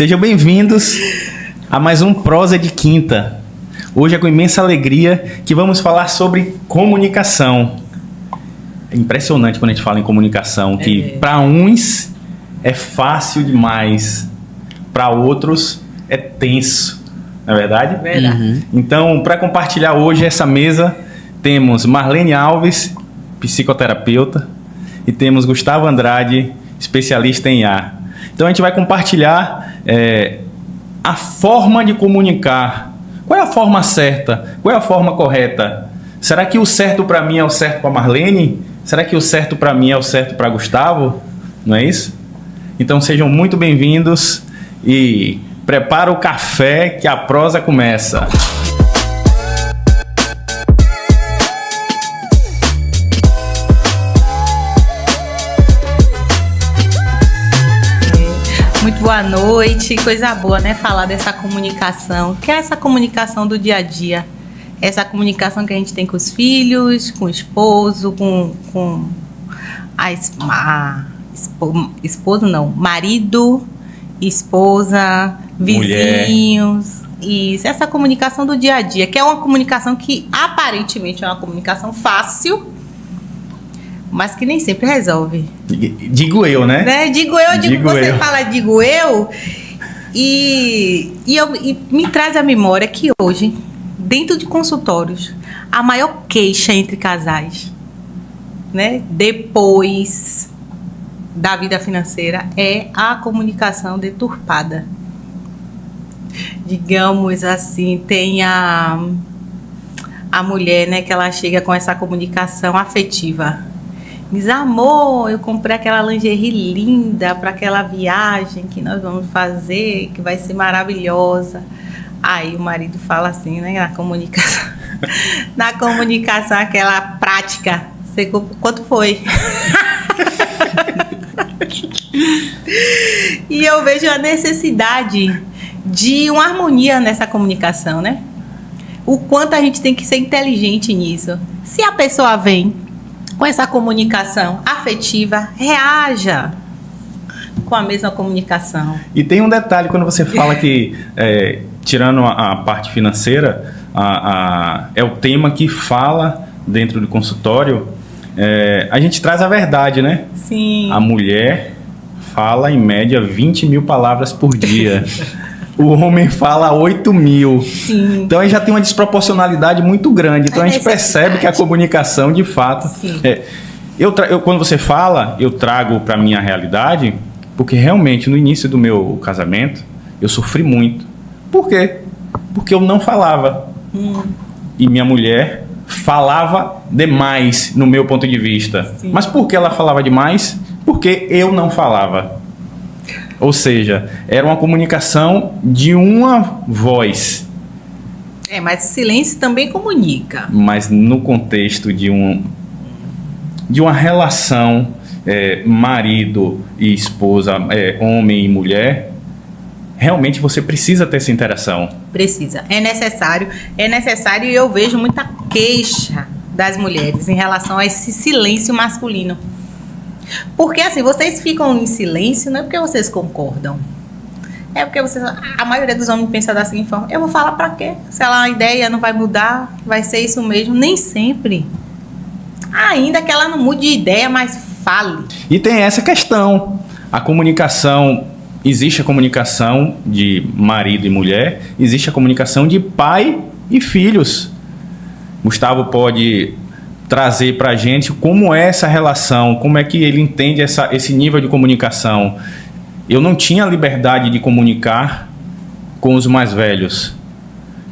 Sejam bem-vindos a mais um Prosa de Quinta. Hoje é com imensa alegria que vamos falar sobre comunicação. É impressionante quando a gente fala em comunicação, que para uns é fácil demais, para outros é tenso, não é verdade? Verdade. Então, para compartilhar hoje essa mesa, temos Marlene Alves, psicoterapeuta, e temos Gustavo Andrade, especialista em IA. Então, a gente vai compartilhar a forma de comunicar. Qual é a forma certa? Qual é a forma correta? Será que o certo para mim é o certo para Marlene? Será que o certo para mim é o certo para Gustavo? Não é isso? Então sejam muito bem-vindos e prepara o café que a prosa começa. Muito boa noite, coisa boa, né? Falar dessa comunicação, que é essa comunicação do dia a dia. Essa comunicação que a gente tem com os filhos, com o esposo, com esposo não, marido, esposa, vizinhos. Isso, essa comunicação do dia a dia, que é uma comunicação que aparentemente é uma comunicação fácil, mas que nem sempre resolve. Digo eu, né? Digo você fala digo eu, e me traz à memória que hoje, dentro de consultórios, a maior queixa entre casais, né, depois da vida financeira, é a comunicação deturpada. Digamos assim, tem a mulher, né, que ela chega com essa comunicação afetiva. Diz, amor, eu comprei aquela lingerie linda para aquela viagem que nós vamos fazer, que vai ser maravilhosa. Aí o marido fala assim, né, na comunicação aquela prática, quanto foi? E eu vejo a necessidade de uma harmonia nessa comunicação, né? O quanto a gente tem que ser inteligente nisso. Se a pessoa vem com essa comunicação afetiva, reaja com a mesma comunicação. E tem um detalhe, quando você fala que, tirando a parte financeira, é o tema que fala dentro do consultório, a gente traz a verdade, né? Sim. A mulher fala, em média, 20 mil palavras por dia. O homem fala 8 mil. Sim. Então, aí já tem uma desproporcionalidade muito grande. Então, a gente percebe que a comunicação, de fato... Quando você fala, eu trago para a minha realidade, porque realmente, no início do meu casamento, eu sofri muito. Por quê? Porque eu não falava. E minha mulher falava demais, no meu ponto de vista. Sim. Mas por que ela falava demais? Porque eu não falava. Ou seja, era uma comunicação de uma voz. Mas o silêncio também comunica. Mas no contexto de uma relação marido e esposa, homem e mulher, realmente você precisa ter essa interação. Precisa. É necessário e eu vejo muita queixa das mulheres em relação a esse silêncio masculino. Porque assim, vocês ficam em silêncio não é porque vocês concordam. É porque a maioria dos homens pensa da seguinte forma: eu vou falar pra quê? Se a ideia não vai mudar, vai ser isso mesmo. Nem sempre. Ainda que ela não mude de ideia, mas fale. E tem essa questão. A comunicação, existe a comunicação de marido e mulher, existe a comunicação de pai e filhos. Gustavo pode trazer para a gente como é essa relação, como é que ele entende esse nível de comunicação. Eu não tinha liberdade de comunicar com os mais velhos.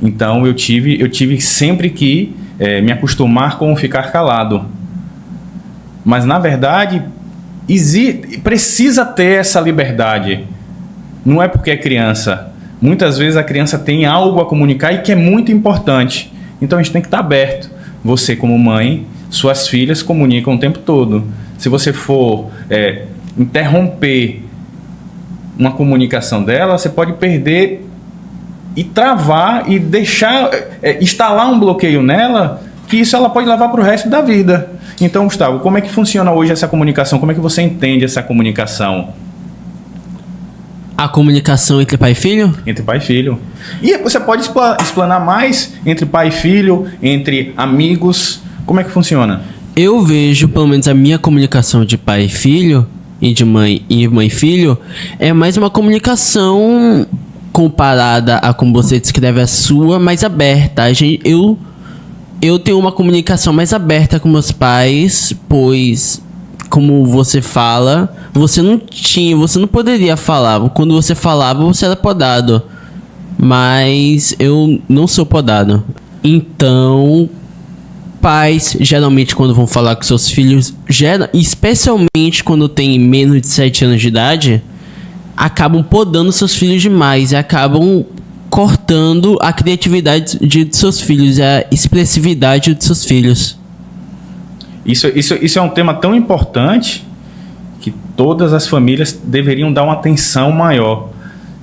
Então eu tive sempre que me acostumar com ficar calado. Mas na verdade precisa ter essa liberdade. Não é porque é criança. Muitas vezes a criança tem algo a comunicar e que é muito importante. Então a gente tem que estar aberto. Você, como mãe, suas filhas comunicam o tempo todo. Se você for interromper uma comunicação dela, você pode perder e travar e deixar, instalar um bloqueio nela, que isso ela pode levar para o resto da vida. Então, Gustavo, como é que funciona hoje essa comunicação? Como é que você entende essa comunicação? A comunicação entre pai e filho? Entre pai e filho. E você pode explanar mais entre pai e filho, entre amigos. Como é que funciona? Eu vejo, pelo menos a minha comunicação de pai e filho, e de mãe e filho, é mais uma comunicação comparada a como você descreve a sua, mais aberta. Eu tenho uma comunicação mais aberta com meus pais, pois, como você fala, você não poderia falar. Quando você falava, você era podado. Mas eu não sou podado. Então, pais, geralmente quando vão falar com seus filhos, especialmente quando tem menos de 7 anos de idade, acabam podando seus filhos demais e acabam cortando a criatividade de seus filhos, a expressividade de seus filhos. Isso é um tema tão importante que todas as famílias deveriam dar uma atenção maior.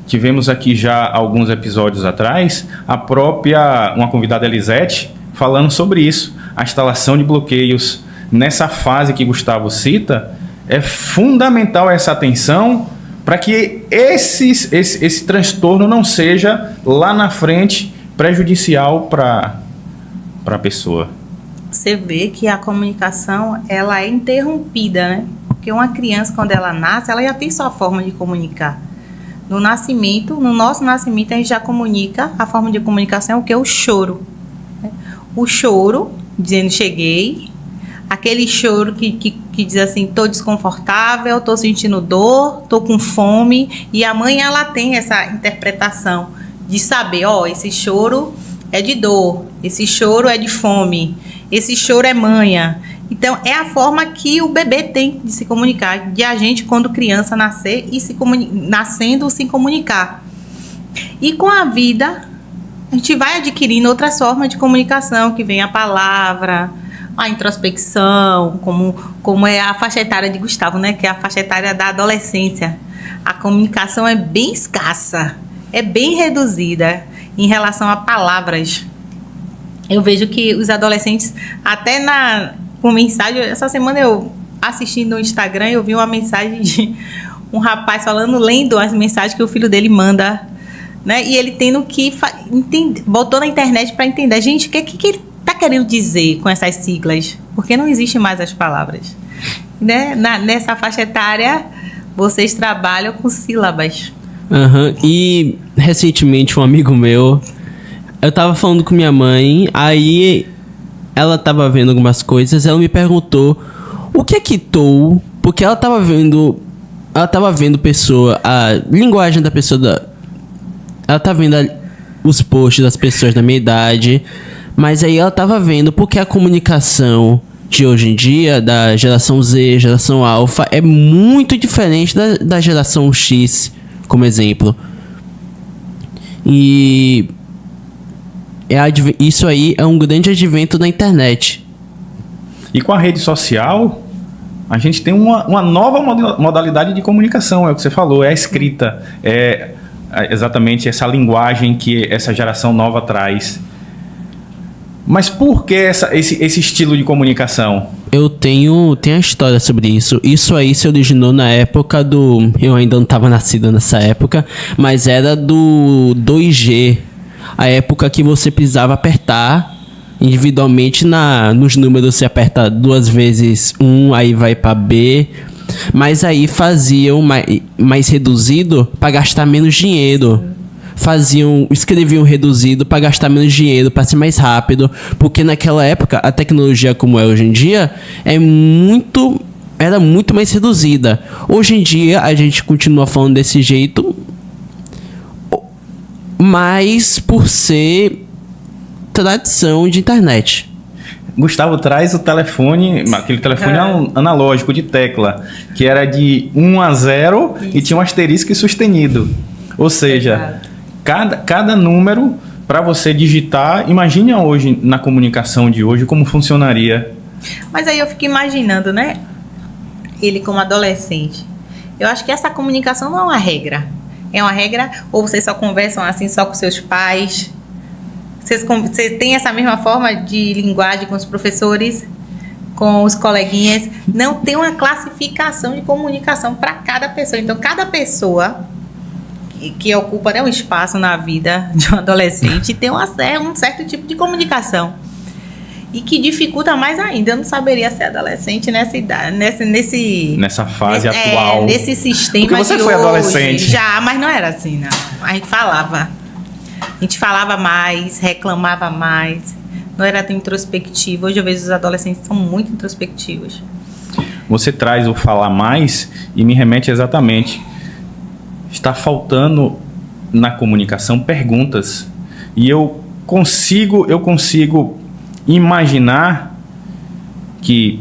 Tivemos aqui já alguns episódios atrás uma convidada, Elisete, falando sobre isso. A instalação de bloqueios nessa fase que Gustavo cita, é fundamental essa atenção para que esse transtorno não seja lá na frente prejudicial para a pessoa. Você vê que a comunicação ela é interrompida, né? Porque uma criança, quando ela nasce, ela já tem sua forma de comunicar. No nosso nascimento, a gente já comunica, a forma de comunicação é o que? O choro. O choro, dizendo cheguei, aquele choro que diz assim, tô desconfortável, tô sentindo dor, tô com fome, e a mãe ela tem essa interpretação de saber, esse choro é de dor, esse choro é de fome, esse choro é manha. Então, é a forma que o bebê tem de se comunicar, de a gente, quando criança, nascer e nascendo, se comunicar. E com a vida, a gente vai adquirindo outras formas de comunicação, que vem a palavra, a introspecção, como é a faixa etária de Gustavo, né? Que é a faixa etária da adolescência. A comunicação é bem escassa, é bem reduzida em relação a palavras. Eu vejo que os adolescentes, até com mensagem, essa semana eu assisti no Instagram, eu vi uma mensagem de um rapaz lendo as mensagens que o filho dele manda, né? E ele tendo que botou na internet para entender, gente, o que ele está querendo dizer com essas siglas? Porque não existem mais as palavras, né? Nessa faixa etária, vocês trabalham com sílabas. E recentemente um amigo meu, eu tava falando com minha mãe, aí ela tava vendo algumas coisas, ela me perguntou o que é Kitou, porque ela tava vendo a linguagem da pessoa, ela tá vendo os posts das pessoas da minha idade, mas aí ela tava vendo porque a comunicação de hoje em dia, da geração Z, geração Alpha, é muito diferente da geração X, como exemplo. E isso aí é um grande advento da internet. E com a rede social, a gente tem uma nova modalidade de comunicação, é o que você falou, é a escrita, é exatamente essa linguagem que essa geração nova traz. Mas por que esse estilo de comunicação? Eu tenho a história sobre isso. Isso aí se originou na época do... Eu ainda não estava nascido nessa época, mas era do 2G. A época que você precisava apertar individualmente nos números. Você aperta 2 vezes 1, aí vai para B. Mas aí faziam mais reduzido para gastar menos dinheiro. Escreviam reduzido para gastar menos dinheiro, para ser mais rápido, porque naquela época a tecnologia como é hoje em dia era muito mais reduzida. Hoje em dia a gente continua falando desse jeito, mas por ser tradição de internet. Gustavo traz o telefone, aquele telefone analógico de tecla, que era de 1 a 0 e tinha um asterisco sustenido. Ou seja, cada número para você digitar, imagine hoje, na comunicação de hoje, como funcionaria. Mas aí eu fico imaginando, né? Ele como adolescente. Eu acho que essa comunicação não é uma regra. É uma regra, ou vocês só conversam assim só com seus pais? Vocês têm essa mesma forma de linguagem com os professores, com os coleguinhas? Não tem uma classificação de comunicação para cada pessoa. Então, cada pessoa que ocupa, né, um espaço na vida de um adolescente, tem um certo tipo de comunicação. E que dificulta mais ainda. Eu não saberia ser adolescente nessa idade, nessa fase atual. Nesse sistema. Porque você foi hoje. adolescente. Já, mas não era assim, não. A gente falava mais, reclamava mais, não era tão introspectivo. Hoje eu vejo os adolescentes são muito introspectivos. Você traz o falar mais e me remete exatamente. Está faltando na comunicação perguntas. E eu consigo imaginar que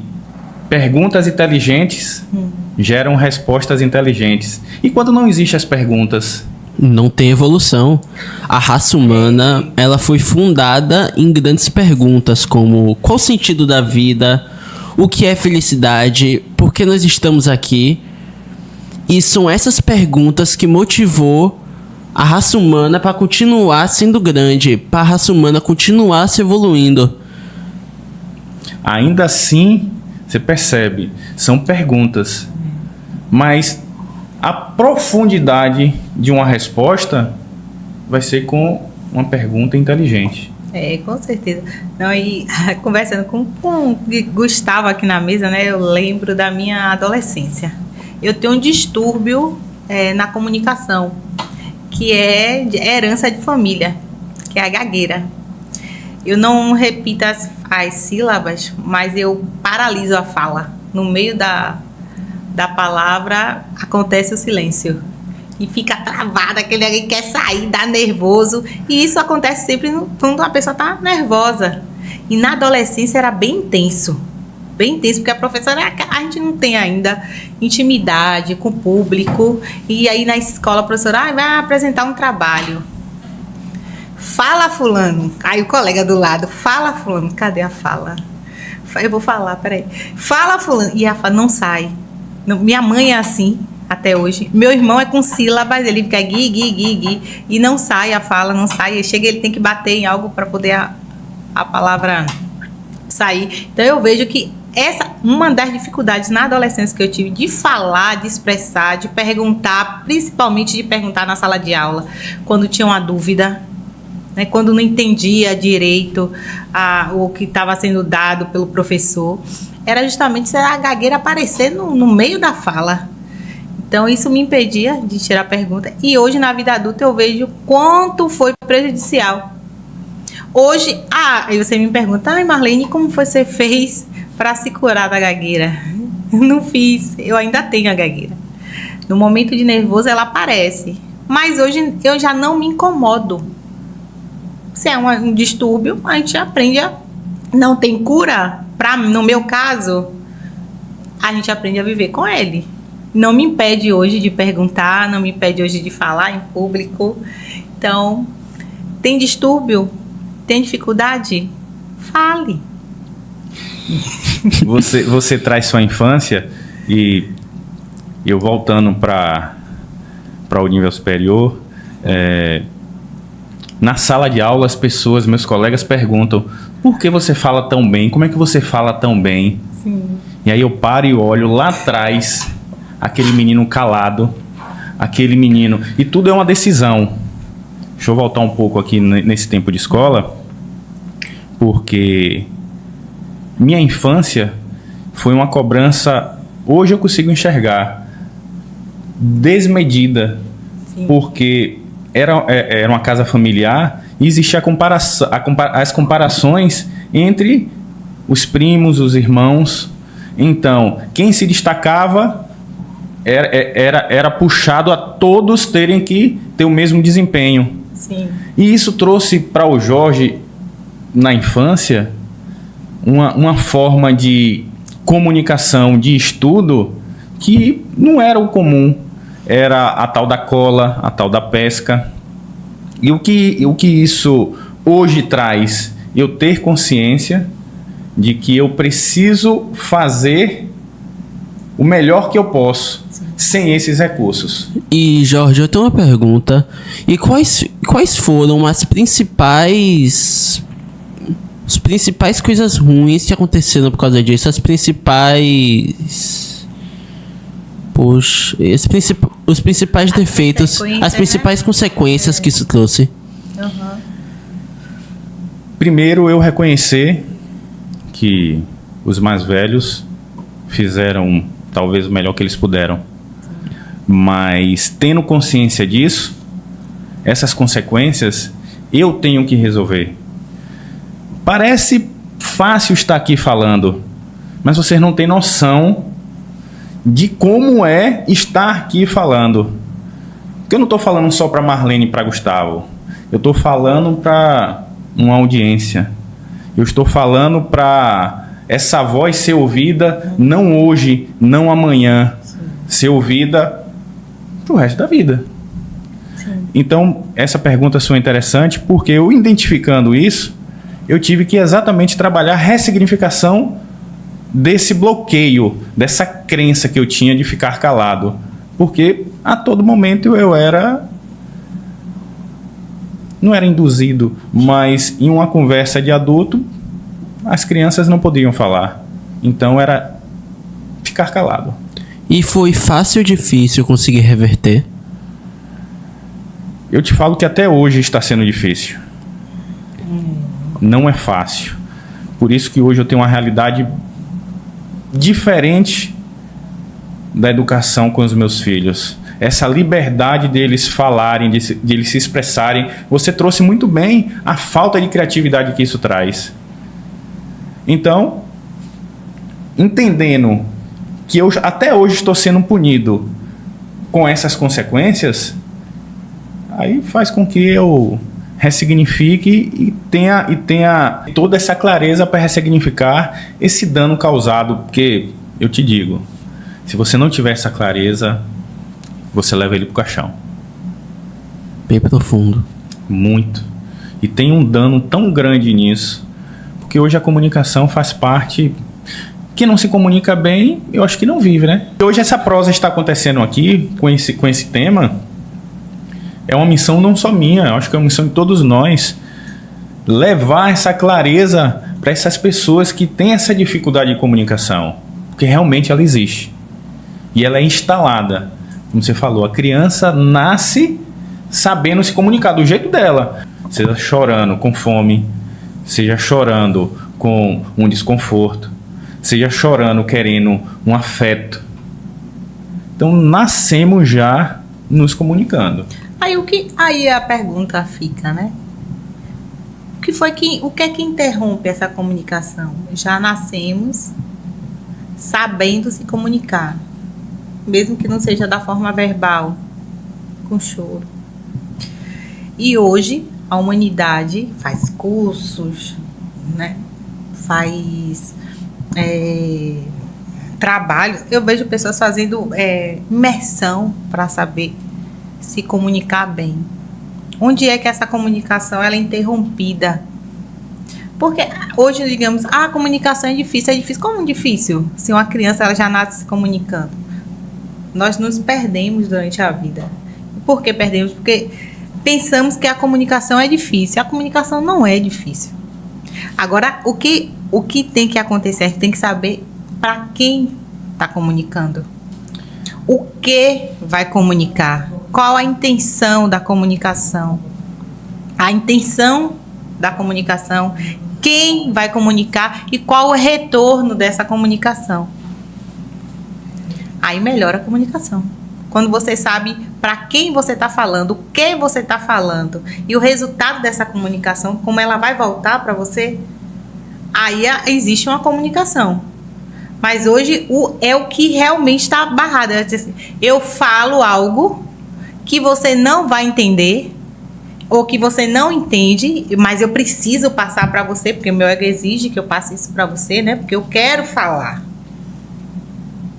perguntas inteligentes geram respostas inteligentes. E quando não existem as perguntas? Não tem evolução. A raça humana, ela foi fundada em grandes perguntas como: qual o sentido da vida? O que é felicidade? Por que nós estamos aqui? E são essas perguntas que motivou a raça humana para continuar sendo grande, para a raça humana continuar se evoluindo. Ainda assim, você percebe, são perguntas, mas a profundidade de uma resposta vai ser com uma pergunta inteligente. Com certeza. Não, e conversando com o Gustavo aqui na mesa, né, eu lembro da minha adolescência. Eu tenho um distúrbio na comunicação, que é de herança de família, que é a gagueira. Eu não repito as sílabas, mas eu paraliso a fala. No meio da palavra acontece o silêncio. E fica travada, aquele alguém quer sair, dá nervoso. E isso acontece sempre quando a pessoa está nervosa. E na adolescência era bem intenso. Bem intenso, porque a professora, a gente não tem ainda intimidade com o público. E aí na escola a professora vai apresentar um trabalho. Fala, fulano. Aí o colega do lado, fala, fulano. Cadê a fala? Eu vou falar, peraí. Fala, fulano. E a fala não sai. Minha mãe é assim, até hoje. Meu irmão é com sílabas, ele fica gui, gui, gui, gui. E não sai a fala, não sai. Chega, ele tem que bater em algo para poder a palavra sair. Então eu vejo que uma das dificuldades na adolescência que eu tive de falar, de expressar, de perguntar, principalmente de perguntar na sala de aula, quando tinha uma dúvida, né, quando não entendia direito o que estava sendo dado pelo professor, era justamente a gagueira aparecer no meio da fala. Então isso me impedia de tirar a pergunta. E hoje na vida adulta eu vejo quanto foi prejudicial. Hoje, aí você me pergunta, Marlene, como você fez para se curar da gagueira? Não fiz, eu ainda tenho a gagueira. No momento de nervoso ela aparece, mas hoje eu já não me incomodo. Se é um distúrbio, a gente aprende não tem cura. No meu caso, a gente aprende a viver com ele. Não me impede hoje de perguntar, não me impede hoje de falar em público. Então, tem distúrbio? Tem dificuldade? Fale. Você traz sua infância e eu voltando para o nível superior, na sala de aula as pessoas, meus colegas perguntam: por que você fala tão bem? Como é que você fala tão bem? Sim. E aí eu paro e olho lá atrás, aquele menino calado, aquele menino, e tudo é uma decisão. Deixa eu voltar um pouco aqui nesse tempo de escola, porque minha infância foi uma cobrança, hoje eu consigo enxergar, desmedida. Sim. Porque era uma casa familiar e existia as comparações entre os primos, os irmãos. Então, quem se destacava era puxado a todos terem que ter o mesmo desempenho. Sim. E isso trouxe para o Jorge, na infância, uma forma de comunicação, de estudo, que não era o comum. Era a tal da cola, a tal da pesca. E o que isso hoje traz? Eu ter consciência de que eu preciso fazer o melhor que eu posso, sem esses recursos. E, Jorge, eu tenho uma pergunta. E quais foram as principais coisas ruins que aconteceram por causa disso? As principais Poxa, os principais defeitos, as principais consequências que isso trouxe. Uhum. Primeiro, eu reconhecer que os mais velhos fizeram talvez o melhor que eles puderam. Mas, tendo consciência disso, essas consequências eu tenho que resolver. Parece fácil estar aqui falando, mas vocês não têm noção de como é estar aqui falando. Porque eu não estou falando só para Marlene e para Gustavo. Eu estou falando para uma audiência. Eu estou falando para essa voz ser ouvida não hoje, não amanhã. Ser ouvida para o resto da vida. Sim. Então, essa pergunta sua é interessante porque eu, identificando isso, eu tive que exatamente trabalhar a ressignificação desse bloqueio, dessa crença que eu tinha de ficar calado. Porque a todo momento eu não era induzido, mas em uma conversa de adulto, as crianças não podiam falar. Então era ficar calado. E foi fácil ou difícil conseguir reverter? Eu te falo que até hoje está sendo difícil. Não é fácil. Por isso que hoje eu tenho uma realidade diferente da educação com os meus filhos. Essa liberdade deles falarem, de eles se expressarem. Você trouxe muito bem a falta de criatividade que isso traz. Então, entendendo que eu até hoje estou sendo punido com essas consequências, aí faz com que eu ressignifique e tenha toda essa clareza para ressignificar esse dano causado. Porque, eu te digo, se você não tiver essa clareza, você leva ele pro caixão. Bem profundo. Muito. E tem um dano tão grande nisso, porque hoje a comunicação faz parte. Quem não se comunica bem, eu acho que não vive, né? Hoje essa prosa está acontecendo aqui, com esse tema, é uma missão não só minha, eu acho que é uma missão de todos nós, levar essa clareza para essas pessoas que têm essa dificuldade de comunicação, porque realmente ela existe. E ela é instalada. Como você falou, a criança nasce sabendo se comunicar do jeito dela. Seja chorando com fome, seja chorando com um desconforto, seja chorando querendo um afeto. Então nascemos já nos comunicando. Aí a pergunta fica, né? O que é que interrompe essa comunicação? Já nascemos sabendo se comunicar, mesmo que não seja da forma verbal, com choro. E hoje a humanidade faz cursos, né? Faz trabalhos. Eu vejo pessoas fazendo imersão para saber se comunicar bem. Onde é que essa comunicação ela é interrompida? Porque hoje, digamos, a comunicação é difícil. É difícil. Como difícil? Se uma criança ela já nasce se comunicando. Nós nos perdemos durante a vida. E por que perdemos? Porque pensamos que a comunicação é difícil. A comunicação não é difícil. Agora, o que tem que acontecer? A gente tem que saber para quem está comunicando. O que vai comunicar? Qual a intenção da comunicação? A intenção da comunicação, quem vai comunicar e qual o retorno dessa comunicação. Aí melhora a comunicação. Quando você sabe para quem você está falando, o que você está falando e o resultado dessa comunicação, como ela vai voltar para você, aí existe uma comunicação. Mas hoje é o que realmente está barrado. Eu falo algo que você não vai entender ou que você não entende, mas eu preciso passar para você, porque o meu ego exige que eu passe isso para você, né? Porque eu quero falar.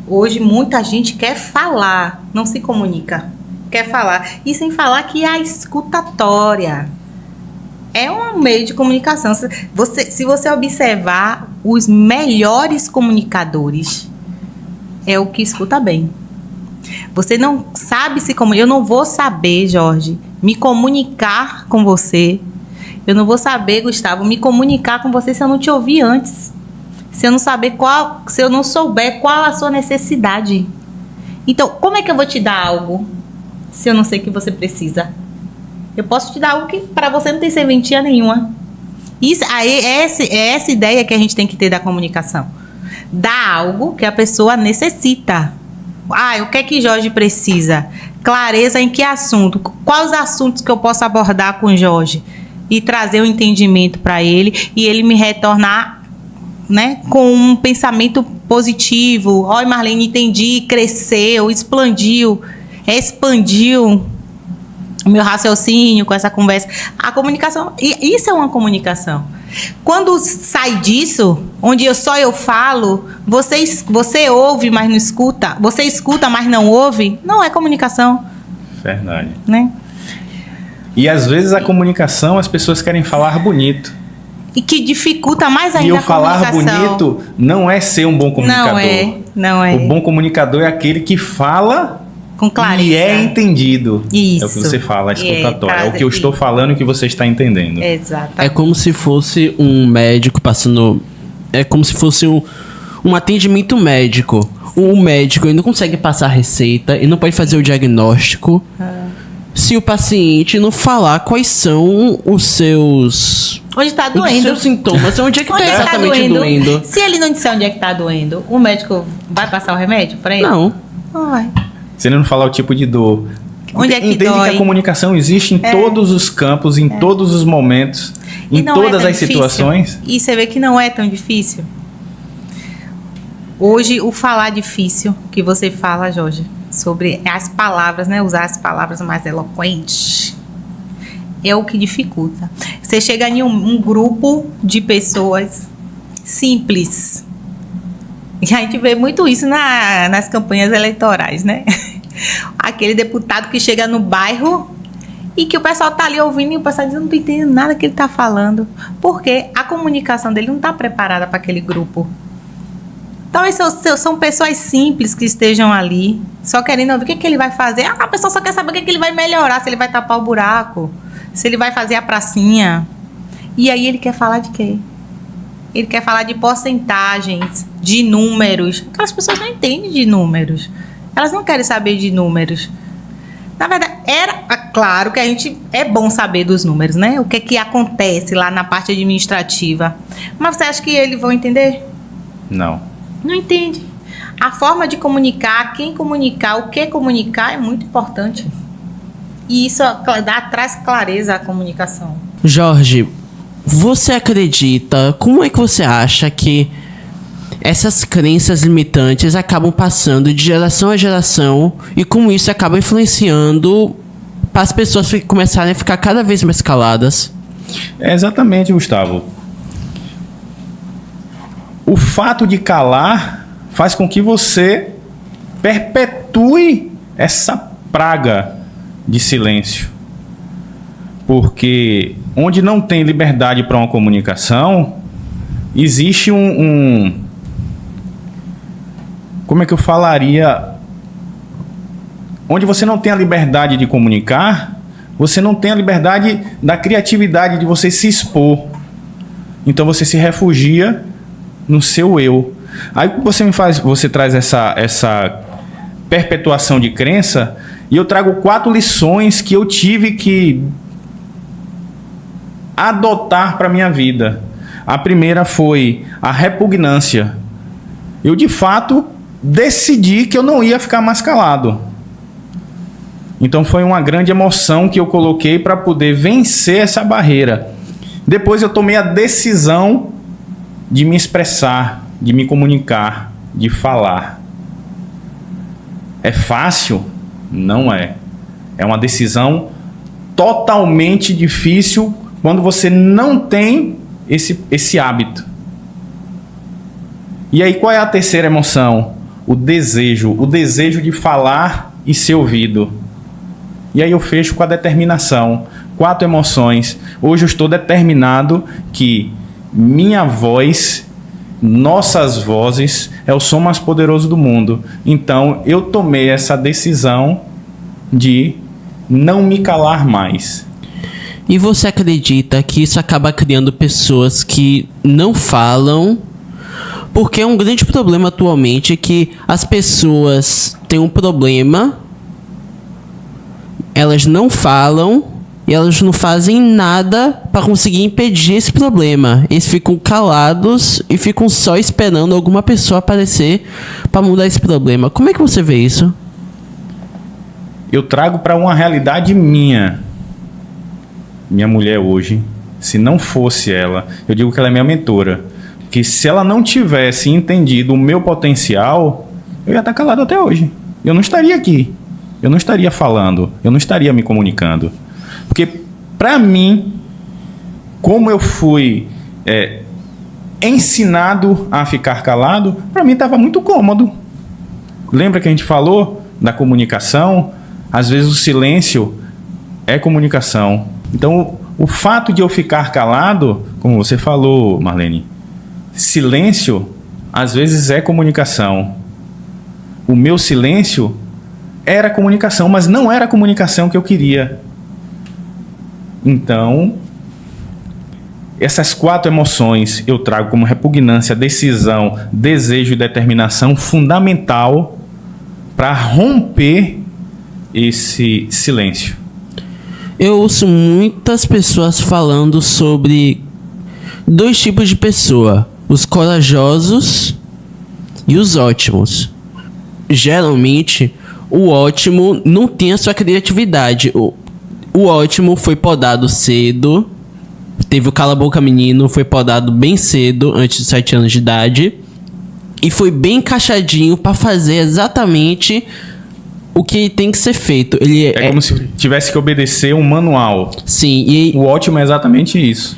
Hoje muita gente quer falar, não se comunica, quer falar. E sem falar que a escutatória é um meio de comunicação. Se você observar, os melhores comunicadores é o que escuta bem. Você não sabe se comunicar. Eu não vou saber, Jorge, me comunicar com você. Eu não vou saber, Gustavo, me comunicar com você se eu não te ouvir antes. Se eu não souber qual a sua necessidade. Então, como é que eu vou te dar algo se eu não sei que você precisa? Eu posso te dar algo que para você não tem serventia nenhuma. Isso aí é essa ideia que a gente tem que ter da comunicação. Dar algo que a pessoa necessita. O que é que Jorge precisa? Clareza em que assunto? Quais os assuntos que eu posso abordar com o Jorge? E trazer o entendimento para ele e ele me retornar, né, com um pensamento positivo. Olha, Marlene, entendi, cresceu, expandiu o meu raciocínio com essa conversa. A comunicação, isso é uma comunicação. Quando sai disso, onde eu falo, você ouve, mas não escuta, você escuta, mas não ouve, não é comunicação. Verdade. Né? E às vezes a comunicação, as pessoas querem falar bonito. E que dificulta mais ainda e o a falar comunicação. bonito não é ser um bom comunicador. Não é. O bom comunicador é aquele que fala com clareza. E é entendido. Isso. É o que você fala, a escutatória. É o que eu isso. estou falando e o que você está entendendo. Exato. É como se fosse um médico passando... É como se fosse um atendimento médico. O médico ele não consegue passar a receita e não pode fazer o diagnóstico se o paciente não falar quais são os seus... Onde está Os doendo. seus sintomas. Onde é que está Onde exatamente doendo? Se ele não disser onde é que está doendo, o médico vai passar o remédio para ele? Não. Não vai. Se ele não falar o tipo de dor. Onde é que Entende dói? que a comunicação existe em todos os campos, em todos os momentos, E em não todas tão as difícil. situações. E você vê que não é tão difícil. Hoje, o falar difícil que você fala, Jorge, sobre as palavras, né? Usar as palavras mais eloquentes, é o que dificulta. Você chega em um grupo de pessoas simples. E a gente vê muito isso nas campanhas eleitorais, né? Aquele deputado que chega no bairro e que o pessoal tá ali ouvindo e o pessoal diz, eu não tô entendendo nada que ele tá falando. Porque a comunicação dele não tá preparada para aquele grupo. Então, são pessoas simples que estejam ali, só querendo ouvir o que ele vai fazer. A pessoa só quer saber o que ele vai melhorar, se ele vai tapar o buraco, se ele vai fazer a pracinha. E aí ele quer falar de quê? Ele quer falar de porcentagens, de números. Aquelas pessoas não entendem de números. Elas não querem saber de números. Na verdade, claro que é bom saber dos números, né? O que acontece lá na parte administrativa. Mas você acha que eles vão entender? Não. Não entende. A forma de comunicar, quem comunicar, o que comunicar é muito importante. E isso traz clareza à comunicação. Jorge, você acredita, como é que você acha que essas crenças limitantes acabam passando de geração a geração e como isso acaba influenciando para as pessoas começarem a ficar cada vez mais caladas? É exatamente, Gustavo. O fato de calar faz com que você perpetue essa praga de silêncio. Porque onde não tem liberdade para uma comunicação, existe como é que eu falaria? Onde você não tem a liberdade de comunicar, você não tem a liberdade da criatividade de você se expor. Então você se refugia no seu eu. Aí você traz essa perpetuação de crença, e eu trago 4 lições que eu tive que adotar para minha vida. A primeira foi a repugnância. Eu de fato decidi que eu não ia ficar mais calado. Então foi uma grande emoção que eu coloquei para poder vencer essa barreira. Depois eu tomei a decisão de me expressar, de me comunicar, de falar. É fácil? Não é. É uma decisão totalmente difícil quando você não tem esse hábito. E aí qual é a terceira emoção? O desejo de falar e ser ouvido. E aí eu fecho com a determinação. 4 emoções. Hoje eu estou determinado que minha voz, nossas vozes, é o som mais poderoso do mundo. Então, eu tomei essa decisão de não me calar mais. E você acredita que isso acaba criando pessoas que não falam Porque é um grande problema atualmente que as pessoas têm um problema, elas não falam e elas não fazem nada para conseguir impedir esse problema. Eles ficam calados e ficam só esperando alguma pessoa aparecer para mudar esse problema. Como é que você vê isso? Eu trago para uma realidade minha. Minha mulher hoje, se não fosse ela, eu digo que ela é minha mentora, que se ela não tivesse entendido o meu potencial, eu ia estar calado até hoje. Eu não estaria aqui. Eu não estaria falando. Eu não estaria me comunicando. Porque, para mim, como eu fui ensinado a ficar calado, para mim estava muito cômodo. Lembra que a gente falou da comunicação? Às vezes o silêncio é comunicação. Então, o fato de eu ficar calado, como você falou, Marlene, silêncio, às vezes é comunicação. O meu silêncio era comunicação, mas não era a comunicação que eu queria. Então, essas 4 emoções eu trago como repugnância, decisão, desejo e determinação fundamental para romper esse silêncio. Eu ouço muitas pessoas falando sobre 2 tipos de pessoa: os corajosos e os ótimos. Geralmente, o ótimo não tem a sua criatividade. O ótimo foi podado cedo, teve o cala-boca menino, foi podado bem cedo, antes de 7 anos de idade, e foi bem encaixadinho para fazer exatamente o que tem que ser feito. Ele é como se tivesse que obedecer um manual. Sim. E o ótimo é exatamente isso.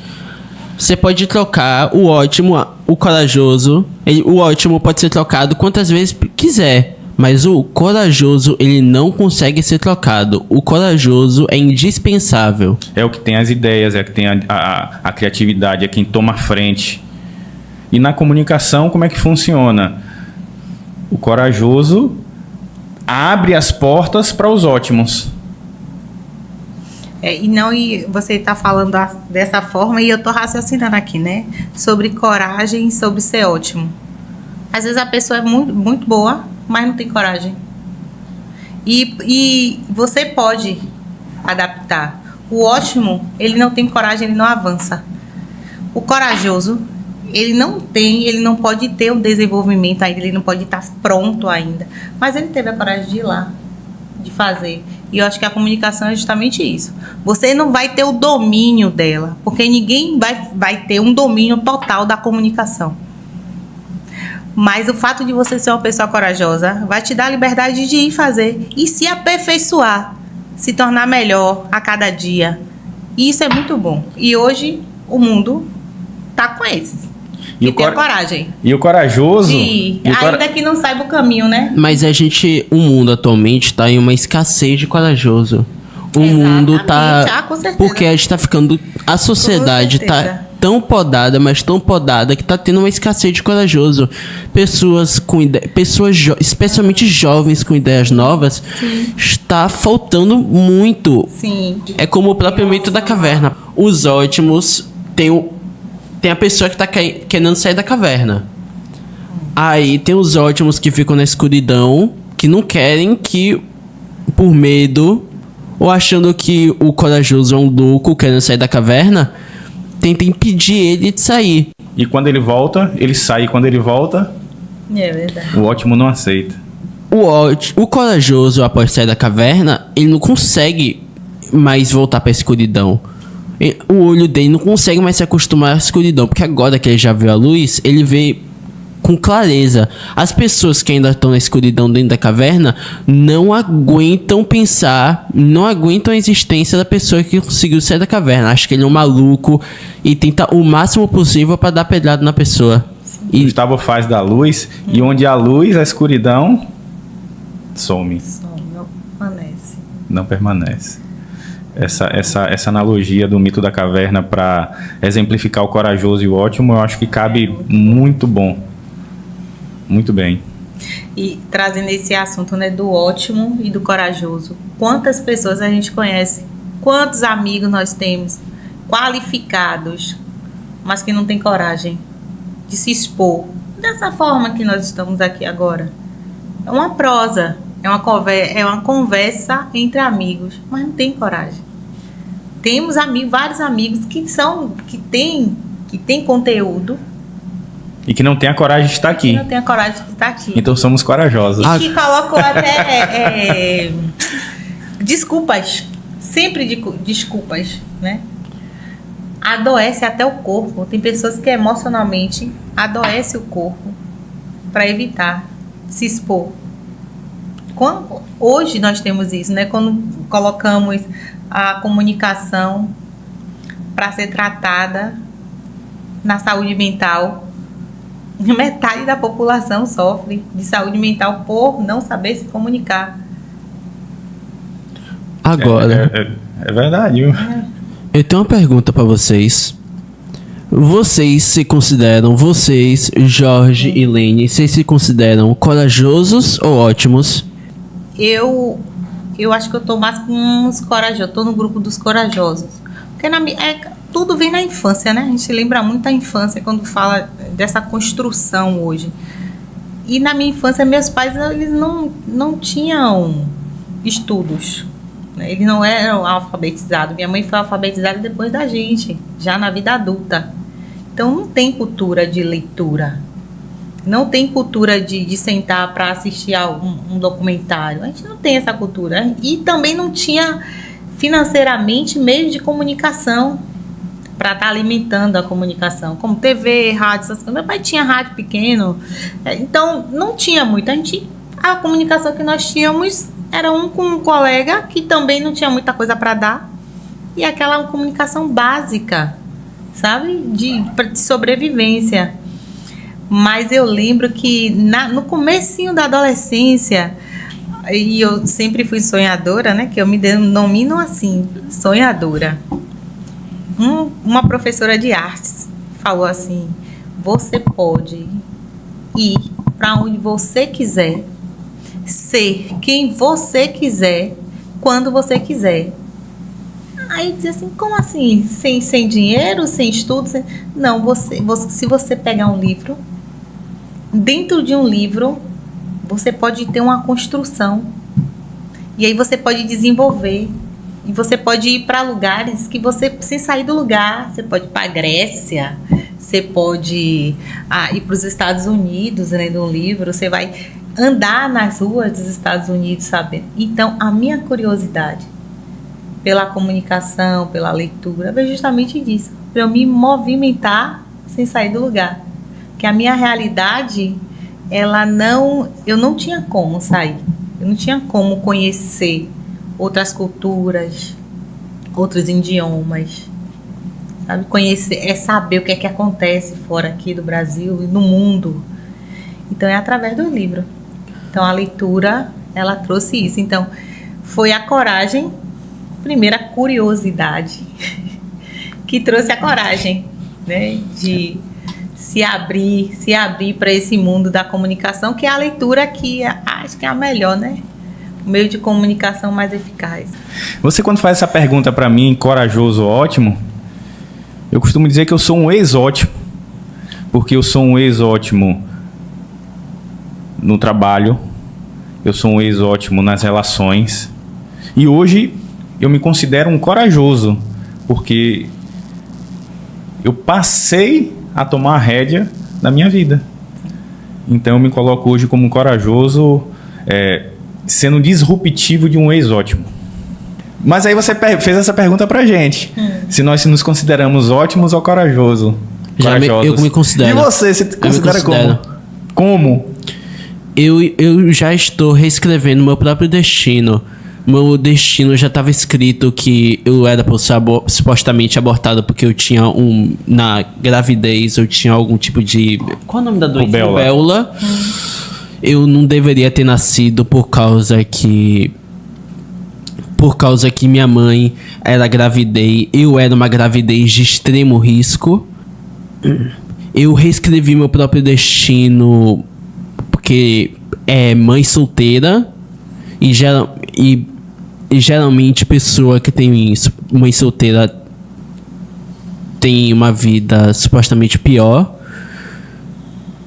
Você pode trocar o ótimo, o corajoso. O ótimo pode ser trocado quantas vezes quiser. Mas o corajoso, ele não consegue ser trocado. O corajoso é indispensável. É o que tem as ideias, é o que tem a criatividade, é quem toma a frente. E na comunicação, como é que funciona? O corajoso abre as portas para os ótimos. E você está falando dessa forma e eu estou raciocinando aqui, né? Sobre coragem, sobre ser ótimo. Às vezes a pessoa é muito, muito boa, mas não tem coragem. E você pode adaptar. O ótimo, ele não tem coragem, ele não avança. O corajoso, ele não pode ter um desenvolvimento ainda, ele não pode estar pronto ainda. Mas ele teve a coragem de ir lá, de fazer. E eu acho que a comunicação é justamente isso. Você não vai ter o domínio dela, porque ninguém vai ter um domínio total da comunicação. Mas o fato de você ser uma pessoa corajosa vai te dar a liberdade de ir fazer e se aperfeiçoar, se tornar melhor a cada dia. E isso é muito bom. E hoje o mundo tá com esses. E tem a coragem. E o corajoso... Ainda que não saiba o caminho, né? Mas o mundo atualmente tá em uma escassez de corajoso. O mundo tá... com certeza. Porque a gente tá ficando... A sociedade tá tão podada, mas tão podada, que tá tendo uma escassez de corajoso. Pessoas especialmente jovens com ideias novas, está faltando muito. Sim. É como o próprio mito da caverna. Os ótimos tem a pessoa que tá querendo sair da caverna. Aí tem os ótimos que ficam na escuridão, que não querem, que por medo, ou achando que o corajoso é um louco querendo sair da caverna, tenta impedir ele de sair. E quando ele volta, ele sai. E quando ele volta, é verdade, o ótimo não aceita. O corajoso, após sair da caverna, ele não consegue mais voltar para a escuridão. O olho dele não consegue mais se acostumar à escuridão, porque agora que ele já viu a luz, ele vê com clareza. As pessoas que ainda estão na escuridão dentro da caverna não aguentam pensar, não aguentam a existência da pessoa que conseguiu sair da caverna. Acho que ele é um maluco e tenta o máximo possível para dar pedrada na pessoa. E Gustavo faz da luz, e onde há luz, a escuridão some. Não permanece. Não permanece. Essa analogia do mito da caverna para exemplificar o corajoso e o ótimo, eu acho que cabe muito bom. Muito bem. E trazendo esse assunto, né, do ótimo e do corajoso. Quantas pessoas a gente conhece? Quantos amigos nós temos qualificados, mas que não tem coragem de se expor, dessa forma que nós estamos aqui agora. É uma prosa, é uma conversa entre amigos, mas não tem coragem. Temos vários amigos que têm conteúdo E que não tem a coragem de estar aqui. que não tem a coragem de estar aqui. Então somos corajosos. E que colocam até desculpas, sempre desculpas, né? Adoece até o corpo. Tem pessoas que emocionalmente adoecem o corpo para evitar se expor. Hoje nós temos isso, né? Quando colocamos a comunicação para ser tratada na saúde mental, metade da população sofre de saúde mental por não saber se comunicar. Agora, É verdade, viu? eu tenho uma pergunta pra vocês. Vocês se consideram, Jorge e Lene, vocês se consideram corajosos ou ótimos? Eu acho que eu tô mais com uns corajosos. Eu tô no grupo dos corajosos. Porque tudo vem na infância, né? A gente lembra muito da infância quando fala dessa construção hoje. E na minha infância, meus pais, eles não tinham estudos. Né? Eles não eram alfabetizados. Minha mãe foi alfabetizada depois da gente, já na vida adulta. Então não tem cultura de leitura. Não tem cultura de sentar para assistir a um documentário. A gente não tem essa cultura. E também não tinha financeiramente meios de comunicação para estar alimentando a comunicação, como TV, rádio, essas coisas. Meu pai tinha rádio pequeno, então não tinha muito. A comunicação que nós tínhamos era um com um colega que também não tinha muita coisa para dar, e aquela comunicação básica, sabe, de sobrevivência. Mas eu lembro que no comecinho da adolescência, e eu sempre fui sonhadora, né? Que eu me denomino assim, sonhadora. Uma professora de artes falou assim: você pode ir para onde você quiser, ser quem você quiser, quando você quiser. Aí dizia assim: como assim? Sem dinheiro, sem estudo? Não, se você pegar um livro, dentro de um livro, você pode ter uma construção. E aí você pode desenvolver. E você pode ir para lugares que você, sem sair do lugar, você pode ir para a Grécia, você pode ir para os Estados Unidos, lendo um livro, você vai andar nas ruas dos Estados Unidos, sabe? Então, a minha curiosidade pela comunicação, pela leitura, veio justamente disso, para eu me movimentar sem sair do lugar. Porque a minha realidade, eu não tinha como sair, eu não tinha como conhecer outras culturas, outros idiomas, sabe? Conhecer, saber o que é que acontece fora aqui do Brasil e no mundo. Então é através do livro. Então a leitura, ela trouxe isso. Então foi a coragem, primeiro a curiosidade, que trouxe a coragem, né? De se abrir para esse mundo da comunicação, que é a leitura que acho que é a melhor, né? O meio de comunicação mais eficaz. Você, quando faz essa pergunta para mim, corajoso ou ótimo, eu costumo dizer que eu sou um ex-ótimo, porque eu sou um ex-ótimo no trabalho, eu sou um ex-ótimo nas relações, e hoje eu me considero um corajoso, porque eu passei a tomar a rédea da minha vida. Então eu me coloco hoje como um corajoso, sendo disruptivo de um ex-ótimo. Mas aí você fez essa pergunta pra gente. Se nós nos consideramos ótimos ou corajosos. Eu me considero. E você se considera como? Como? Eu já estou reescrevendo meu próprio destino. Meu destino já estava escrito que eu era supostamente abortado porque eu tinha na gravidez eu tinha algum tipo de... Qual é o nome da doença? Rubéola. Eu não deveria ter nascido por causa que minha mãe era gravidez. Eu era uma gravidez de extremo risco. Eu reescrevi meu próprio destino porque é mãe solteira e geralmente pessoa que tem mãe solteira tem uma vida supostamente pior.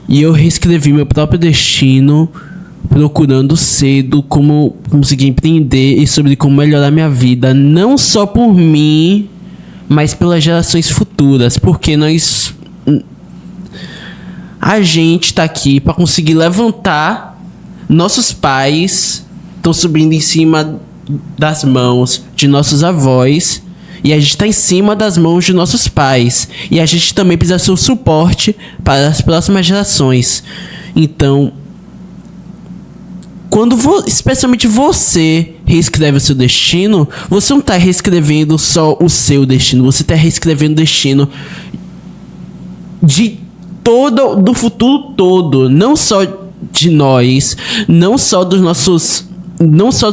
E eu reescrevi meu próprio destino, procurando cedo como conseguir empreender e sobre como melhorar minha vida, não só por mim, mas pelas gerações futuras, porque a gente tá aqui para conseguir levantar. Nossos pais estão subindo em cima das mãos de nossos avós e a gente tá em cima das mãos de nossos pais, e a gente também precisa ser o suporte para as próximas gerações. Então, quando especialmente você reescreve o seu destino, você não está reescrevendo só o seu destino, você está reescrevendo o destino do futuro todo, não só de nós, não só dos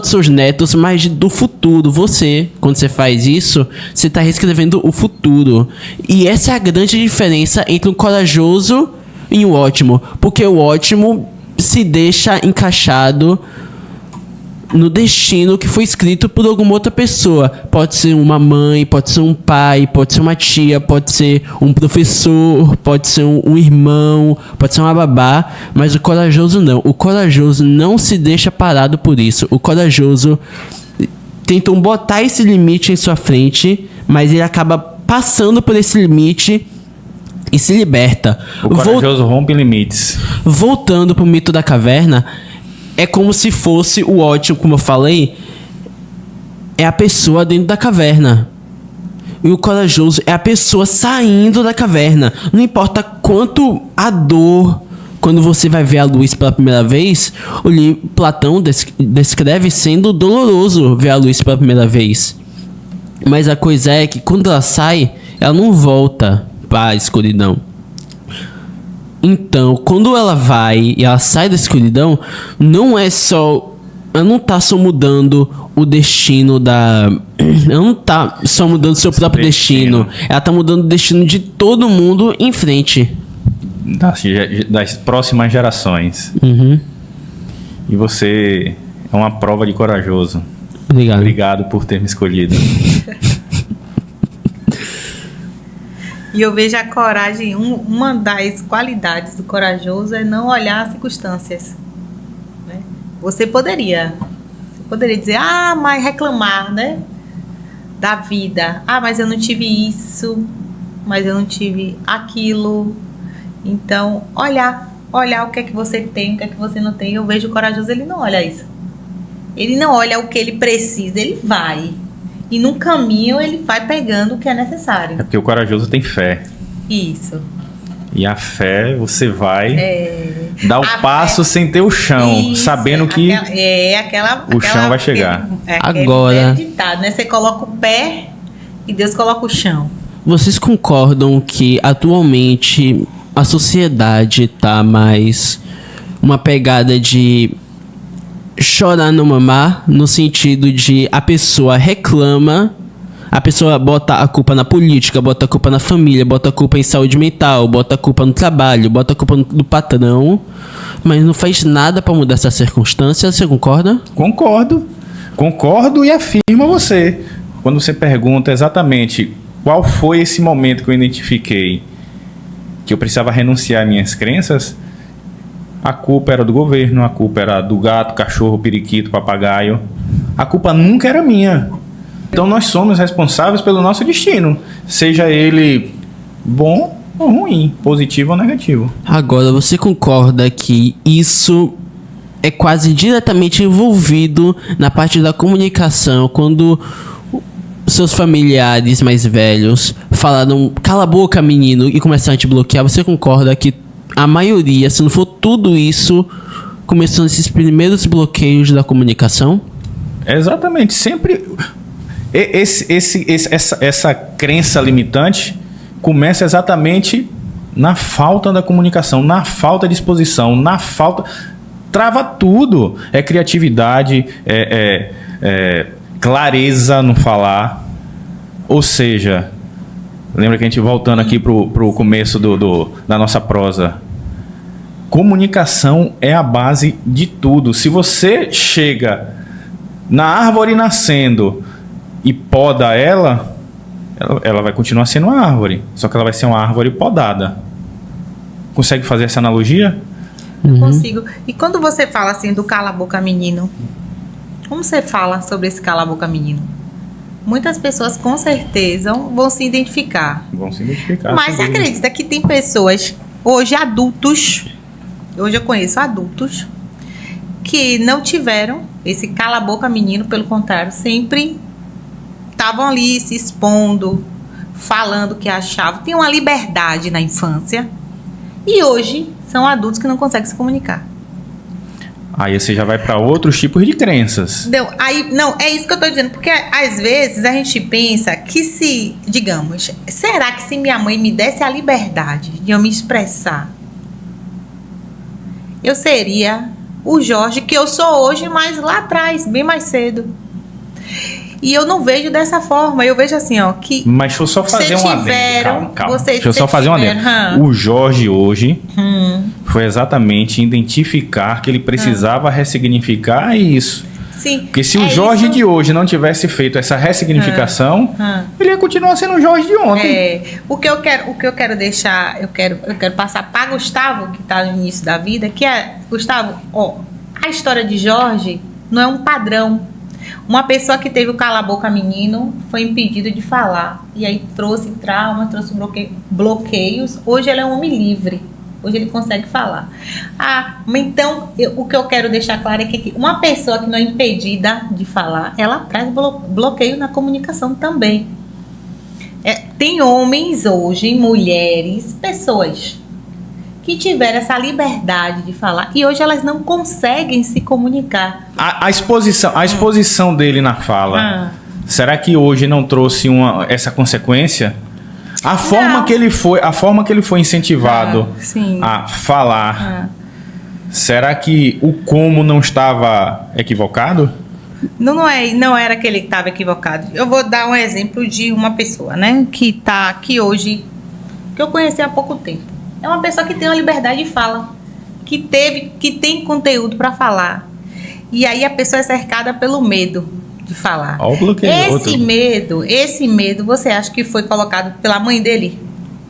seus netos, mas do futuro. Você, quando você faz isso, você está reescrevendo o futuro. E essa é a grande diferença entre um corajoso e um ótimo, porque o ótimo se deixa encaixado no destino que foi escrito por alguma outra pessoa. Pode ser uma mãe, pode ser um pai, pode ser uma tia, pode ser um professor, pode ser um irmão, pode ser uma babá, mas o corajoso não. O corajoso não se deixa parado por isso. O corajoso tentam botar esse limite em sua frente, mas ele acaba passando por esse limite e se liberta. O corajoso rompe limites. Voltando pro mito da caverna, é como se fosse o ótimo, como eu falei, é a pessoa dentro da caverna. E o corajoso é a pessoa saindo da caverna. Não importa quanto a dor, quando você vai ver a luz pela primeira vez, Platão descreve sendo doloroso ver a luz pela primeira vez. Mas a coisa é que quando ela sai, ela não volta para a escuridão. Então, quando ela vai e ela sai da escuridão, ela não tá só mudando o destino ela não tá só mudando seu próprio destino. Ela tá mudando o destino de todo mundo em frente. Das próximas gerações. Uhum. E você é uma prova de corajoso. Obrigado. Obrigado por ter me escolhido. E eu vejo a coragem, uma das qualidades do corajoso é não olhar as circunstâncias, né? Você poderia dizer, mas reclamar, né? Da vida. Mas eu não tive isso, mas eu não tive aquilo. Então, olhar o que é que você tem, o que é que você não tem. Eu vejo o corajoso, ele não olha isso. Ele não olha o que ele precisa, ele vai. E no caminho ele vai pegando o que é necessário. É porque o corajoso tem fé. Isso. E a fé, você vai dar o passo sem ter o chão, isso, sabendo que o chão vai chegar. Agora, ditado, né? Você coloca o pé e Deus coloca o chão. Vocês concordam que atualmente a sociedade tá mais uma pegada de chorar no mamar, no sentido de a pessoa reclama, a pessoa bota a culpa na política, bota a culpa na família, bota a culpa em saúde mental, bota a culpa no trabalho, bota a culpa do patrão, mas não faz nada para mudar essa circunstância? Você concorda? Concordo e afirmo a você. Quando você pergunta exatamente qual foi esse momento que eu identifiquei que eu precisava renunciar às minhas crenças, a culpa era do governo, a culpa era do gato, cachorro, periquito, papagaio. A culpa nunca era minha. Então nós somos responsáveis pelo nosso destino, seja ele bom ou ruim, positivo ou negativo. Agora, você concorda que isso é quase diretamente envolvido na parte da comunicação, quando seus familiares mais velhos falaram "cala a boca, menino", e começaram a te bloquear? Você concorda que a maioria, se não for tudo isso, começou nesses primeiros bloqueios da comunicação? Exatamente. Sempre essa crença limitante começa exatamente na falta da comunicação, na falta de exposição, na falta... Trava tudo. É criatividade, clareza no falar. Ou seja, lembra que a gente, voltando aqui pro começo da nossa prosa, comunicação é a base de tudo. Se você chega na árvore nascendo e poda ela vai continuar sendo uma árvore, só que ela vai ser uma árvore podada. Consegue fazer essa analogia? Consigo. E quando você fala assim do cala-boca menino, como você fala sobre esse cala-boca menino? Muitas pessoas com certeza vão se identificar. Vão se identificar. Mas você acredita que tem pessoas, hoje adultos, hoje eu conheço adultos, que não tiveram esse cala-boca menino, pelo contrário, sempre estavam ali se expondo, falando o que achavam, tinham uma liberdade na infância e hoje são adultos que não conseguem se comunicar. Aí você já vai para outros tipos de crenças. Não, é isso que eu estou dizendo, porque às vezes a gente pensa que se, digamos, será que se minha mãe me desse a liberdade de eu me expressar, eu seria o Jorge que eu sou hoje, mas lá atrás, bem mais cedo. E eu não vejo dessa forma, eu vejo assim, ó, que... Mas deixa eu só fazer um adendo, calma. Deixa eu só fazer um adendo. O Jorge hoje foi exatamente identificar que ele precisava ressignificar isso. Sim. Porque se o Jorge isso... de hoje não tivesse feito essa ressignificação, ele ia continuar sendo o Jorge de ontem. O que eu quero deixar, eu quero passar para Gustavo, que está no início da vida, que é, Gustavo, ó, a história de Jorge não é um padrão. Uma pessoa que teve o cala-boca menino foi impedido de falar. E aí trouxe trauma, trouxe bloqueios. Hoje ele é um homem livre. Hoje ele consegue falar. Então, o que eu quero deixar claro é que uma pessoa que não é impedida de falar, ela traz bloqueio na comunicação também. Tem homens hoje, mulheres, pessoas que tiveram essa liberdade de falar e hoje elas não conseguem se comunicar. A exposição dele na fala, será que hoje não trouxe essa consequência? A forma que ele foi incentivado a falar, será que o como não estava equivocado? Não era que ele estava equivocado. Eu vou dar um exemplo de uma pessoa, né, que tá aqui hoje, que eu conheci há pouco tempo. É uma pessoa que tem uma liberdade de fala, que tem conteúdo para falar. E aí a pessoa é cercada pelo medo de falar. Olha o bloqueio. Esse medo, você acha que foi colocado pela mãe dele?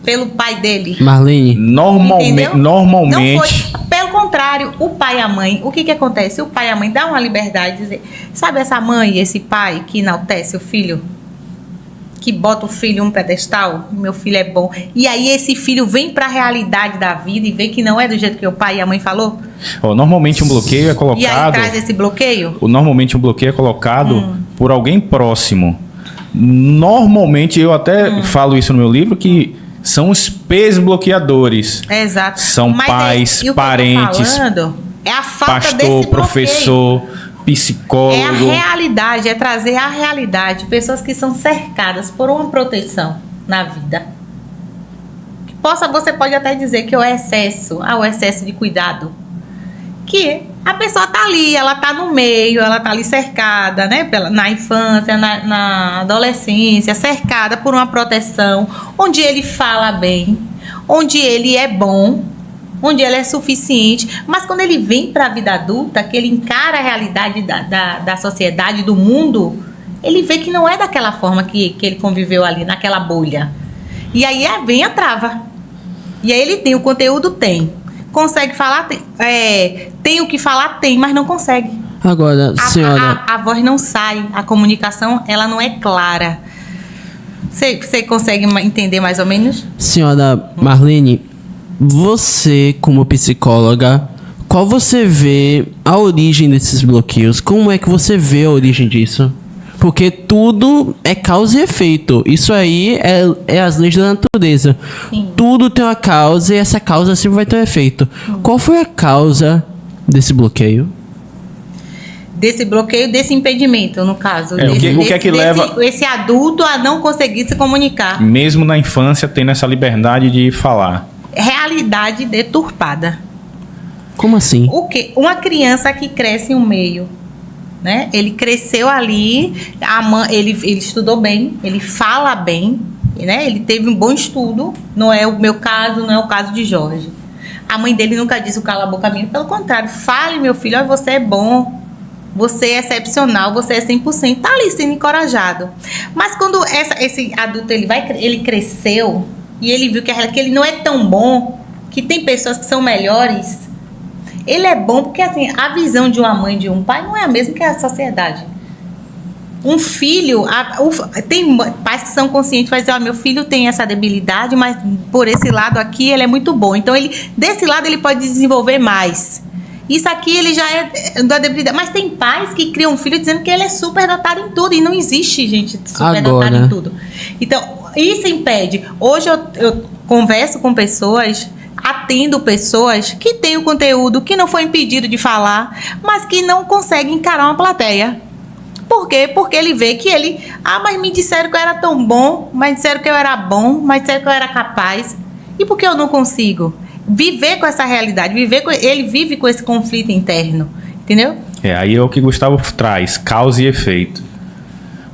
Pelo pai dele? Marlene. Normalmente. Não foi. Pelo contrário, o pai e a mãe, o que acontece? O pai e a mãe dão uma liberdade de dizer, sabe essa mãe e esse pai que enaltece o filho? Que bota o filho em um pedestal, meu filho é bom. E aí esse filho vem para a realidade da vida e vê que não é do jeito que o pai e a mãe falou. Normalmente um bloqueio é colocado... E aí traz esse bloqueio? Normalmente um bloqueio é colocado por alguém próximo. Normalmente, eu até falo isso no meu livro, que são os bloqueadores. Exato. São pais, parentes, é a falta pastor, professor... psicólogo. É a realidade, é trazer a realidade. Pessoas que são cercadas por uma proteção na vida. Você pode até dizer que o excesso de cuidado. Que a pessoa tá ali, ela tá no meio, ela tá ali cercada, né? Na infância, na adolescência, cercada por uma proteção, onde ele fala bem, onde ele é bom, onde ele é suficiente, mas quando ele vem para a vida adulta, que ele encara a realidade da sociedade, do mundo, ele vê que não é daquela forma que ele conviveu ali, naquela bolha. E aí vem a trava. E aí ele tem o conteúdo, consegue falar, tem o que falar, mas não consegue. Agora, senhora... A voz não sai, a comunicação, ela não é clara. Você consegue entender mais ou menos? Senhora Marlene, você, como psicóloga, qual você vê a origem desses bloqueios? Como é que você vê a origem disso? Porque tudo é causa e efeito. Isso aí é as leis da natureza. Sim. Tudo tem uma causa e essa causa sempre vai ter um efeito. Qual foi a causa desse bloqueio? Desse bloqueio, desse impedimento, no caso. O que é que leva... Esse adulto a não conseguir se comunicar. Mesmo na infância, tendo essa liberdade de falar. Realidade deturpada. Como assim? O quê? Uma criança que cresce em um meio, né? Ele cresceu ali, ele estudou bem, ele fala bem, né? Ele teve um bom estudo, não é o meu caso, não é o caso de Jorge. A mãe dele nunca disse o cala a boca menino, pelo contrário, fale, meu filho, olha, você é bom, você é excepcional, você é 100%, tá ali sendo encorajado. Mas quando esse adulto ele cresceu e ele viu que ele não é tão bom, que tem pessoas que são melhores, ele é bom porque, assim, a visão de uma mãe e de um pai não é a mesma que a sociedade. Um filho, tem pais que são conscientes, vai dizer, meu filho tem essa debilidade, mas por esse lado aqui ele é muito bom. Então, desse lado ele pode desenvolver mais. Isso aqui ele já é da debilidade. Mas tem pais que criam um filho dizendo que ele é super dotado em tudo. E não existe, gente, super dotado em tudo. Então, isso impede. Hoje eu converso com pessoas, atendo pessoas que têm o conteúdo, que não foi impedido de falar, mas que não conseguem encarar uma plateia. Por quê? Porque ele vê que ele... mas me disseram que eu era tão bom, mas disseram que eu era bom, mas disseram que eu era capaz. E por que eu não consigo? Viver com essa realidade, ele vive com esse conflito interno, entendeu? Aí é o que Gustavo traz, causa e efeito.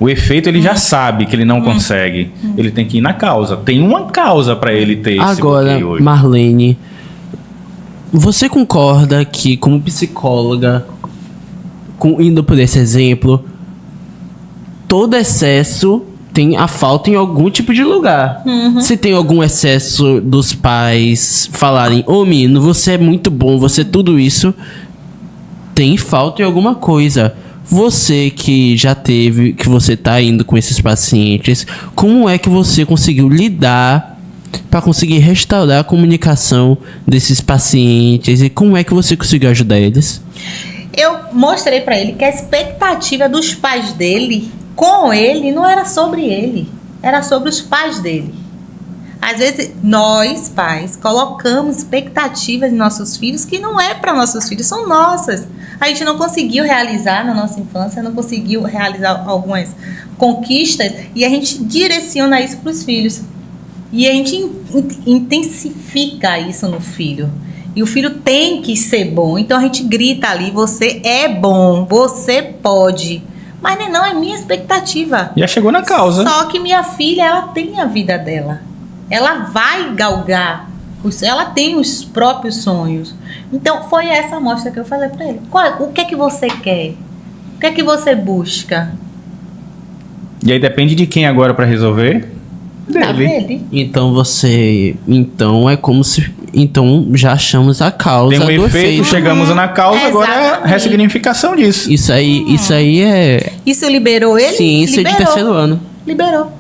O efeito ele já sabe que ele não consegue, ele tem que ir na causa. Tem uma causa para ele ter esse bloqueio hoje. Marlene, você concorda que, como psicóloga, indo por esse exemplo, todo excesso tem a falta em algum tipo de lugar. Se tem algum excesso dos pais falarem, menino, você é muito bom, você é tudo isso, tem falta em alguma coisa. Você que já teve, que você tá indo com esses pacientes, como é que você conseguiu lidar para conseguir restaurar a comunicação desses pacientes e como é que você conseguiu ajudar eles? Eu mostrei para ele que a expectativa dos pais dele com ele não era sobre ele, era sobre os pais dele. Às vezes, nós, pais, colocamos expectativas em nossos filhos que não é para nossos filhos, são nossas. A gente não conseguiu realizar na nossa infância, não conseguiu realizar algumas conquistas e a gente direciona isso para os filhos. E a gente intensifica isso no filho. E o filho tem que ser bom. Então a gente grita ali, você é bom, você pode. Mas não é minha expectativa. Já chegou na causa. Só que minha filha, ela tem a vida dela. Ela vai galgar. Ela tem os próprios sonhos. Então, foi essa amostra que eu falei para ele. O que é que você quer? O que é que você busca? E aí depende de quem agora para resolver? Dele. Então é como se... Então já achamos a causa do efeito. Chegamos na causa, agora é a ressignificação disso. Isso aí é... Isso liberou ele? Sim, isso liberou. É de terceiro ano. Liberou.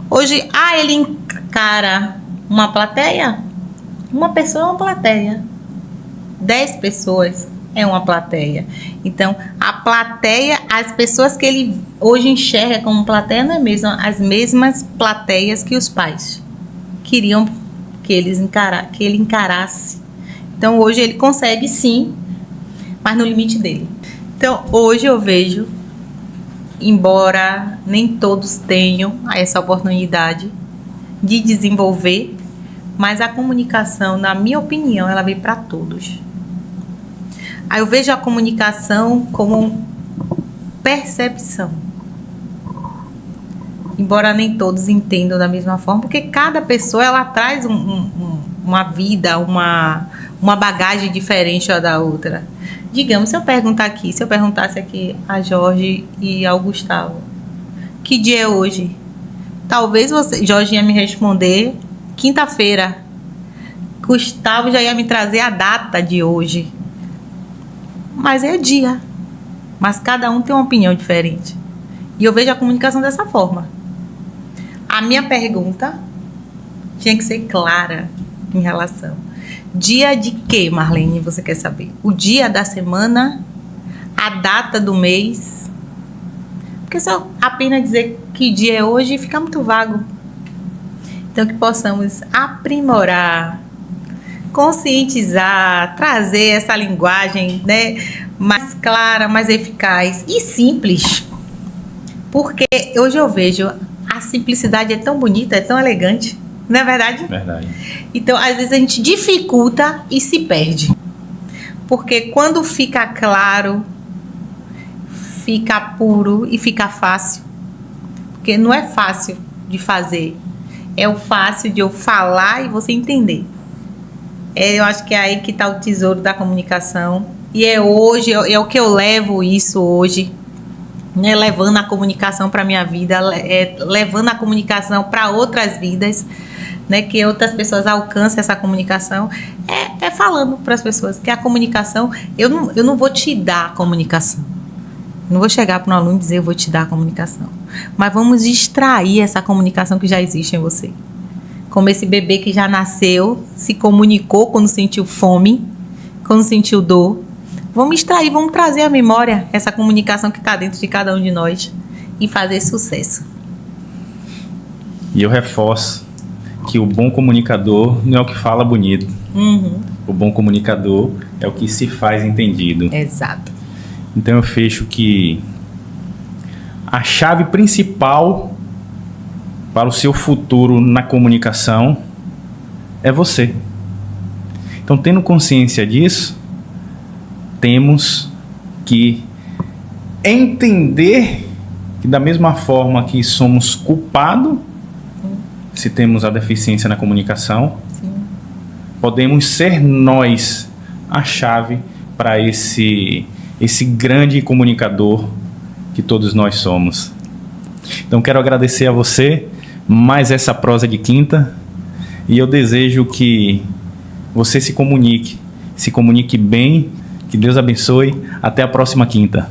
Hoje, ele encara uma plateia? Uma pessoa é uma plateia. 10 pessoas é uma plateia. Então, a plateia, as pessoas que ele hoje enxerga como plateia não é mesmo as mesmas plateias que os pais queriam que ele encarasse. Então, hoje ele consegue sim, mas no limite dele. Então, hoje eu vejo, embora nem todos tenham essa oportunidade de desenvolver, mas a comunicação, na minha opinião, ela veio para todos. Aí eu vejo a comunicação como percepção. Embora nem todos entendam da mesma forma, porque cada pessoa ela traz uma vida, uma bagagem diferente da outra. Digamos, se eu perguntasse aqui a Jorge e ao Gustavo, que dia é hoje? Talvez Jorge ia me responder quinta-feira. Gustavo já ia me trazer a data de hoje. Mas é dia. Mas cada um tem uma opinião diferente. E eu vejo a comunicação dessa forma. A minha pergunta tinha que ser clara em relação. Dia de quê, Marlene, você quer saber? O dia da semana? A data do mês? Porque se eu apenas dizer que dia é hoje, fica muito vago. Então, que possamos aprimorar, conscientizar, trazer essa linguagem, né, mais clara, mais eficaz e simples. Porque hoje eu vejo a simplicidade é tão bonita, é tão elegante, não é verdade? Verdade. Então, às vezes a gente dificulta e se perde. Porque quando fica claro, fica puro e fica fácil. Porque não é fácil de fazer. É o fácil de eu falar e você entender. Eu acho que é aí que está o tesouro da comunicação. E é hoje, é o que eu levo isso hoje. Né, levando a comunicação para a minha vida, levando a comunicação para outras vidas, né, que outras pessoas alcancem essa comunicação, é falando para as pessoas que a comunicação, eu não vou te dar a comunicação. Não vou chegar para um aluno e dizer eu vou te dar a comunicação. Mas vamos extrair essa comunicação que já existe em você. Como esse bebê que já nasceu, se comunicou quando sentiu fome, quando sentiu dor. Vamos extrair, vamos trazer à memória essa comunicação que está dentro de cada um de nós e fazer sucesso. E eu reforço que o bom comunicador não é o que fala bonito. Uhum. O bom comunicador é o que se faz entendido. Exato. Então eu fecho que a chave principal para o seu futuro na comunicação é você. Então, tendo consciência disso, temos que entender que da mesma forma que somos culpados, se temos a deficiência na comunicação, Sim. podemos ser nós a chave para esse grande comunicador que todos nós somos. Então quero agradecer a você mais essa prosa de quinta, e eu desejo que você se comunique bem, que Deus abençoe, até a próxima quinta.